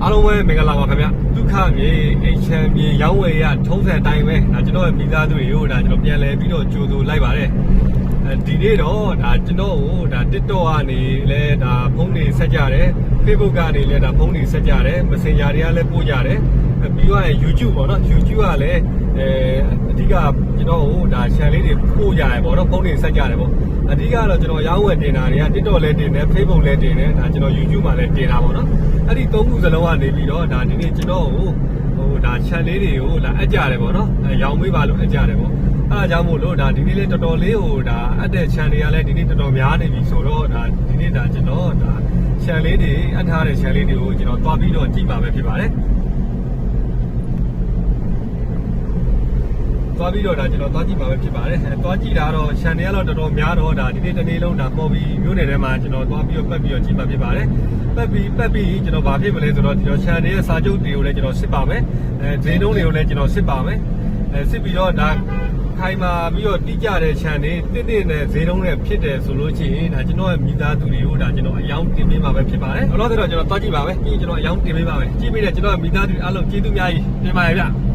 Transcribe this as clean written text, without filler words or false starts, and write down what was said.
အားလုံးပဲမင်္ဂလာပါခင်ဗျဒုက္ခမြေအိမ်ချမ်းမြေရောင်းဝယ်ရထုံးစံအတိုင်းပဲဒါကျွန်တော်ရဲ့မိသားစုတွေကိုဒါကျွန်တော်ပြန်လဲပြီးတော့ကြိုဆိုလိုက်ပါတယ်ဒီနေ့တော့ဒါကျွန်တော်ကိုဒါ TikTok ကနေလဲဒါဖုန်းတွေဆက်ကြတယ် Facebook ကနေလဲဒါဖုန်းတွေဆက်ကြတယ် Messenger တွေကလည်းပို့ကြတယ်ပြီးတော့ YouTube ပေါ့နော် YouTube ကလည်းအဓိကကျွန်တော်ကိုဒါ channel လေးတွေပို့ကြတယ်ပေါ့နော်ဖုန်းတွေဆက်ကြတယ်ပေါ့အဓိကတော့ကျွန်တော်ရောင်းဝယ်တင်တာတွေက TikTok လည်းတင်တယ် Facebook လည်းတင်တယ်ဒါကျွန်တော် YouTube မှာလည်းတင်တာပေါ့နော်အဲ့ဒီသုံးခုစလုံးကနေပြီးတော့ဒါဒီနေ့ကျွန်တော်ကိုဒါ channel လေးတွေကိုလာအပ်ကြတယ်ပေါ့နော်ရောင်းမေးပါလို့အပ်ကြတယ်ပေါ့အဲ့ဒါကြောင့်မို့လို့ဒါဒီနေ့လေးတော်တော်လေးကိုဒါအပ်တဲ့ channel တွေကလည်းဒီနေ့တော်တော်များနေပြီဆိုတော့ဒါဒီနေ့ဒါကျွန်တော်ဒါ channel လေးတွေအပ်ထားတဲ့ channel လေးတွေကိုကျွန်တော်တွားပြီးတော့ကြည့်ပါမယ်ဖြစ်ပါတယ်သွားပြီးတော့ဒါကျွန်တော်သွားကြည့်ပါပဲဖြစ်ပါတယ်သွားကြည့်တာတော့ channel ကတော့တော်တော်များတော့ဒါဒီနေ့တစ်နေ့လုံးဒါပေါ်ပြီးမြို့နယ်ထဲမှာကျွန်တော်သွားပြီးတော့ပတ်ပြီးတော့ကြည့်ပါဖြစ်ပါတယ်ပတ်ပြီးကျွန်တော်ဗာဖြစ်မလဲဆိုတော့ကျွန်တော် channel ရဲ့စာချုပ်တွေကိုလည်းကျွန်တော်စစ်ပါမယ်ဈေးနှုန်းတွေကိုလည်းကျွန်တော်စစ်ပါမယ်စစ်ပြီးတော့ဒါခိုင်မာပြီးတော့တိကျတဲ့ channel တစ်နဲ့ဈေးနှုန်းနဲ့ဖြစ်တယ်ဆိုလို့ရှိရင်ဒါကျွန်တော်ရဲ့မိသားစုတွေကိုဒါကျွန်တော်အယောင်တင်ပေးမှာပဲဖြစ်ပါတယ်အဲ့တော့ကျွန်တော်သွားကြည့်ပါမယ်ပြီးကျွန်တော်အယောင်တင်ပေးပါမယ်ကြည့်ပြီးတဲ့ကျွန်တော်ရဲ့မိသားစုအားလုံးကျေးဇူးများကြီးတင်ပါတယ်ဗျ